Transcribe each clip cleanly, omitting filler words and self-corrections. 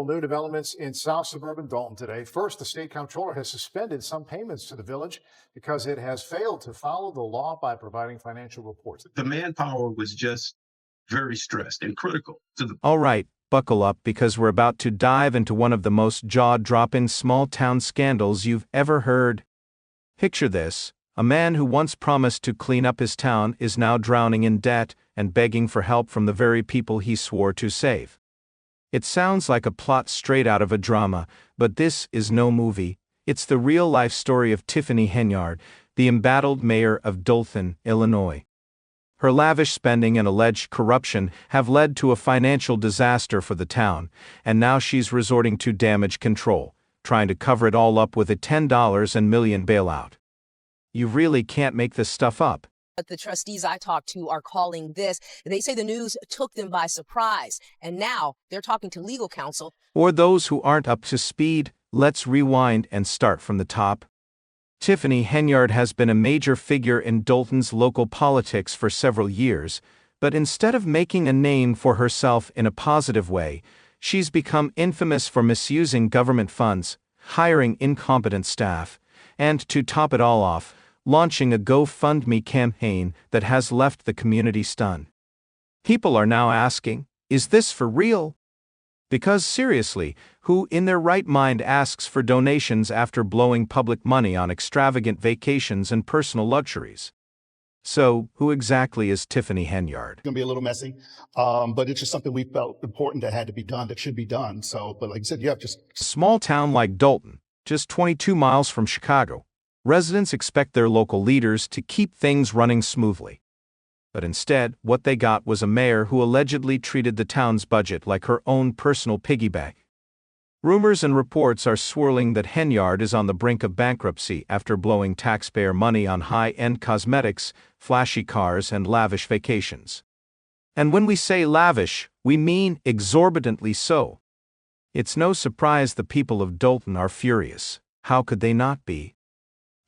New developments in South suburban Dolton today. First, the state comptroller has suspended some payments to the village because it has failed to follow the law by providing financial reports. The manpower was just very stressed and critical to the. All right, buckle up because we're about to dive into one of the most jaw-dropping small-town scandals you've ever heard. Picture this: a man who once promised to clean up his town is now drowning in debt and begging for help from the very people he swore to save. It sounds like a plot straight out of a drama, but this is no movie. It's the real-life story of Tiffany Henyard, the embattled mayor of Dolton, Illinois. Her lavish spending and alleged corruption have led to a financial disaster for the town, and now she's resorting to damage control, trying to cover it all up with a $10 million bailout. You really can't make this stuff up. But the trustees I talked to are calling this. They say the news took them by surprise, and now they're talking to legal counsel. For those who aren't up to speed, let's rewind and start from the top. Tiffany Henyard has been a major figure in Dolton's local politics for several years, but instead of making a name for herself in a positive way, she's become infamous for misusing government funds, hiring incompetent staff, and to top it all off, launching a GoFundMe campaign that has left the community stunned. People are now asking, is this for real? Because seriously, who in their right mind asks for donations after blowing public money on extravagant vacations and personal luxuries? So, who exactly is Tiffany Henyard? It's going to be a little messy, but it's just something we felt important that had to be done, that should be done. So, but like I said, you have just... A small town like Dolton, just 22 miles from Chicago, residents expect their local leaders to keep things running smoothly. But instead, what they got was a mayor who allegedly treated the town's budget like her own personal piggy bank. Rumors and reports are swirling that Henyard is on the brink of bankruptcy after blowing taxpayer money on high-end cosmetics, flashy cars, and lavish vacations. And when we say lavish, we mean exorbitantly so. It's no surprise the people of Dolton are furious. How could they not be?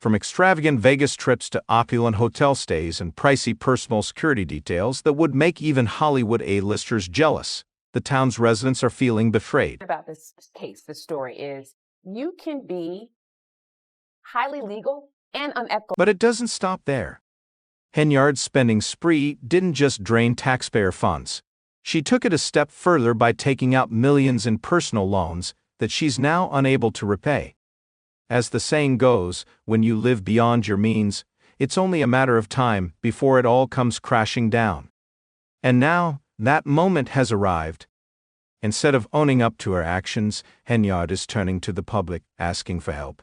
From extravagant Vegas trips to opulent hotel stays and pricey personal security details that would make even Hollywood A-listers jealous, the town's residents are feeling betrayed. About this case, the story is, you can be highly legal and unethical. But it doesn't stop there. Henyard's spending spree didn't just drain taxpayer funds. She took it a step further by taking out millions in personal loans that she's now unable to repay. As the saying goes, when you live beyond your means, it's only a matter of time before it all comes crashing down. And now, that moment has arrived. Instead of owning up to her actions, Henyard is turning to the public, asking for help.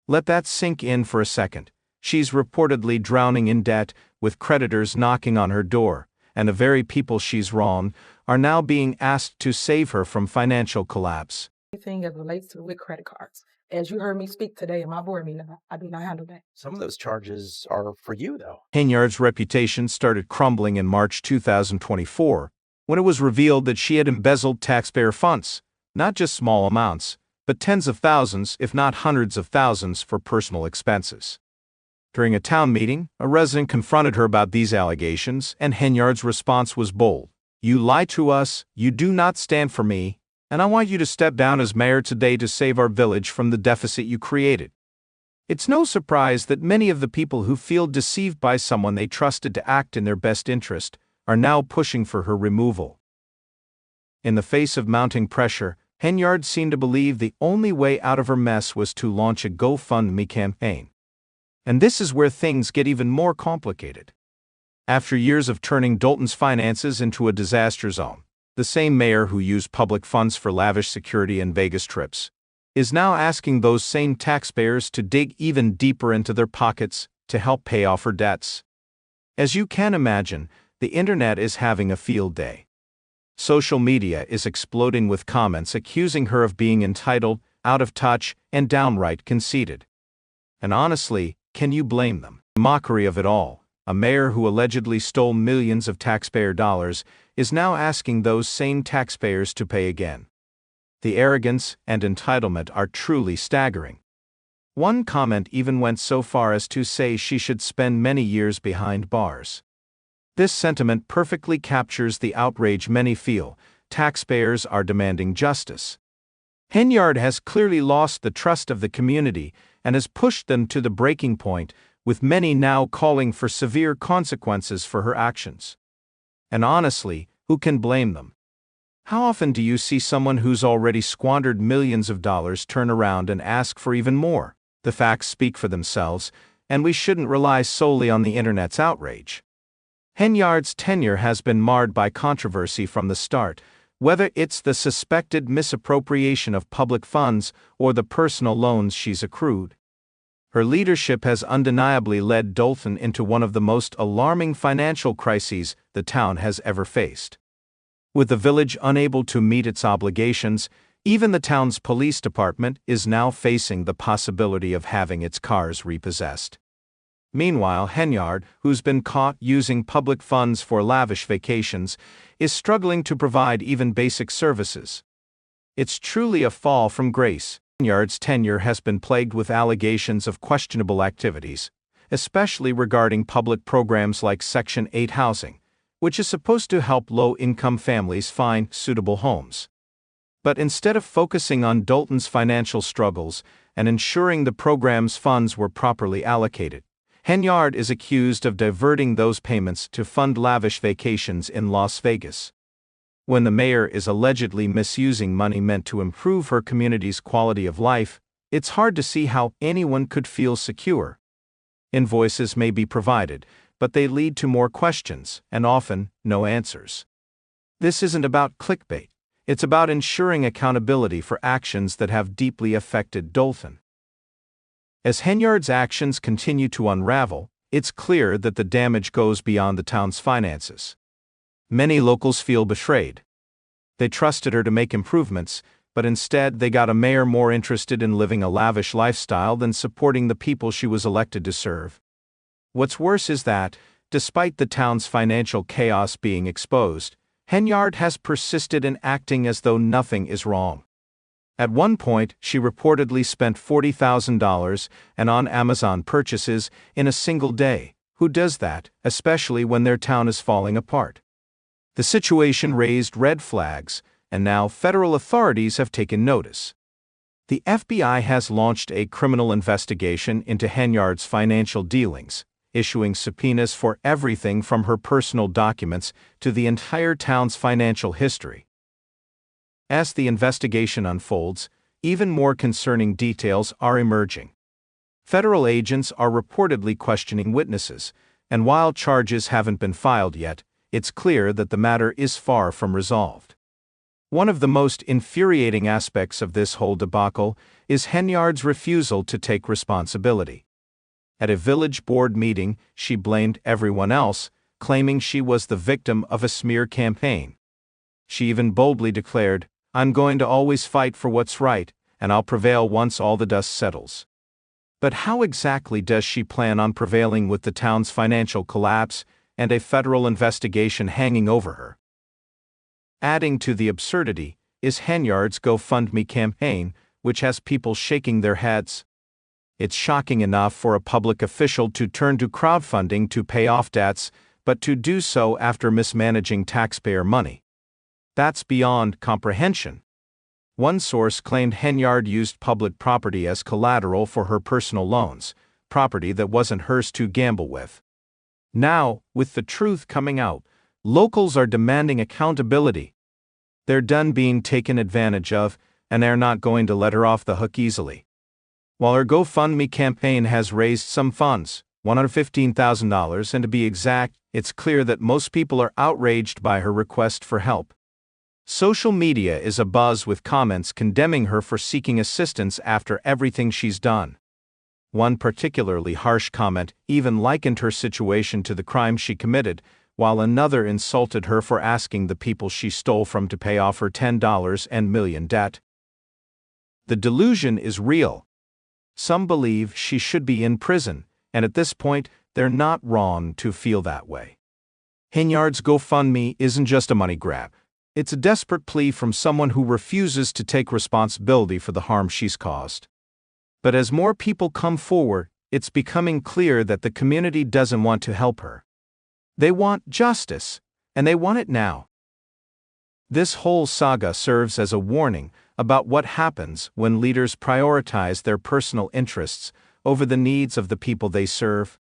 Let that sink in for a second. She's reportedly drowning in debt, with creditors knocking on her door, and the very people she's wronged are now being asked to save her from financial collapse. Anything that relates to with credit cards. As you heard me speak today in my board meeting, I do not handle that. Some of those charges are for you, though. Henyard's reputation started crumbling in March 2024, when it was revealed that she had embezzled taxpayer funds, not just small amounts, but tens of thousands, if not hundreds of thousands, for personal expenses. During a town meeting, a resident confronted her about these allegations, and Henyard's response was bold. "You lie to us, you do not stand for me, and I want you to step down as mayor today to save our village from the deficit you created." It's no surprise that many of the people who feel deceived by someone they trusted to act in their best interest are now pushing for her removal. In the face of mounting pressure, Henyard seemed to believe the only way out of her mess was to launch a GoFundMe campaign. And this is where things get even more complicated. After years of turning Dolton's finances into a disaster zone, the same mayor who used public funds for lavish security and Vegas trips is now asking those same taxpayers to dig even deeper into their pockets to help pay off her debts. As you can imagine, the internet is having a field day. Social media is exploding with comments accusing her of being entitled, out of touch, and downright conceited. And honestly, can you blame them? The mockery of it all, a mayor who allegedly stole millions of taxpayer dollars is now asking those same taxpayers to pay again. The arrogance and entitlement are truly staggering. One comment even went so far as to say she should spend many years behind bars. This sentiment perfectly captures the outrage many feel. Taxpayers are demanding justice. Henyard has clearly lost the trust of the community and has pushed them to the breaking point, with many now calling for severe consequences for her actions. And honestly, who can blame them? How often do you see someone who's already squandered millions of dollars turn around and ask for even more? The facts speak for themselves, and we shouldn't rely solely on the internet's outrage. Henyard's tenure has been marred by controversy from the start, whether it's the suspected misappropriation of public funds or the personal loans she's accrued. Her leadership has undeniably led Dolton into one of the most alarming financial crises the town has ever faced. With the village unable to meet its obligations, even the town's police department is now facing the possibility of having its cars repossessed. Meanwhile, Henyard, who's been caught using public funds for lavish vacations, is struggling to provide even basic services. It's truly a fall from grace. Henyard's tenure has been plagued with allegations of questionable activities, especially regarding public programs like Section 8 housing, which is supposed to help low-income families find suitable homes. But instead of focusing on Dolton's financial struggles and ensuring the program's funds were properly allocated, Henyard is accused of diverting those payments to fund lavish vacations in Las Vegas. When the mayor is allegedly misusing money meant to improve her community's quality of life, it's hard to see how anyone could feel secure. Invoices may be provided, but they lead to more questions, and often, no answers. This isn't about clickbait. It's about ensuring accountability for actions that have deeply affected Dolton. As Henyard's actions continue to unravel, it's clear that the damage goes beyond the town's finances. Many locals feel betrayed. They trusted her to make improvements, but instead they got a mayor more interested in living a lavish lifestyle than supporting the people she was elected to serve. What's worse is that, despite the town's financial chaos being exposed, Henyard has persisted in acting as though nothing is wrong. At one point, she reportedly spent $40,000 on Amazon purchases in a single day. Who does that, especially when their town is falling apart? The situation raised red flags, and now federal authorities have taken notice. The FBI has launched a criminal investigation into Henyard's financial dealings, issuing subpoenas for everything from her personal documents to the entire town's financial history. As the investigation unfolds, even more concerning details are emerging. Federal agents are reportedly questioning witnesses, and while charges haven't been filed yet, it's clear that the matter is far from resolved. One of the most infuriating aspects of this whole debacle is Henyard's refusal to take responsibility. At a village board meeting, she blamed everyone else, claiming she was the victim of a smear campaign. She even boldly declared, "I'm going to always fight for what's right, and I'll prevail once all the dust settles." But how exactly does she plan on prevailing with the town's financial collapse and a federal investigation hanging over her? Adding to the absurdity is Henyard's GoFundMe campaign, which has people shaking their heads. It's shocking enough for a public official to turn to crowdfunding to pay off debts, but to do so after mismanaging taxpayer money. That's beyond comprehension. One source claimed Henyard used public property as collateral for her personal loans, property that wasn't hers to gamble with. Now, with the truth coming out, locals are demanding accountability. They're done being taken advantage of, and they're not going to let her off the hook easily. While her GoFundMe campaign has raised some funds, $115,000, and to be exact, it's clear that most people are outraged by her request for help. Social media is abuzz with comments condemning her for seeking assistance after everything she's done. One particularly harsh comment even likened her situation to the crime she committed, while another insulted her for asking the people she stole from to pay off her $10 and million debt. The delusion is real. Some believe she should be in prison, and at this point, they're not wrong to feel that way. Henyard's GoFundMe isn't just a money grab. It's a desperate plea from someone who refuses to take responsibility for the harm she's caused. But as more people come forward, it's becoming clear that the community doesn't want to help her. They want justice, and they want it now. This whole saga serves as a warning, about what happens when leaders prioritize their personal interests over the needs of the people they serve.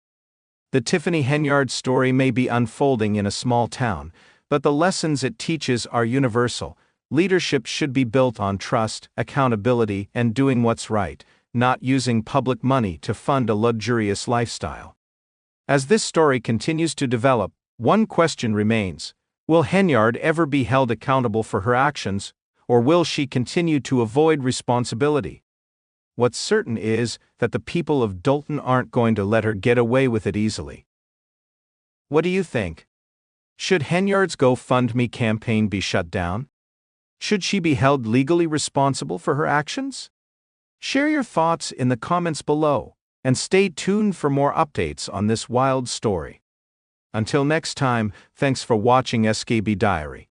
The Tiffany Henyard story may be unfolding in a small town, but the lessons it teaches are universal. Leadership should be built on trust, accountability, and doing what's right, not using public money to fund a luxurious lifestyle. As this story continues to develop, one question remains: will Henyard ever be held accountable for her actions, or will she continue to avoid responsibility? What's certain is that the people of Dolton aren't going to let her get away with it easily. What do you think? Should Henyard's GoFundMe campaign be shut down? Should she be held legally responsible for her actions? Share your thoughts in the comments below, and stay tuned for more updates on this wild story. Until next time, thanks for watching SKB Diary.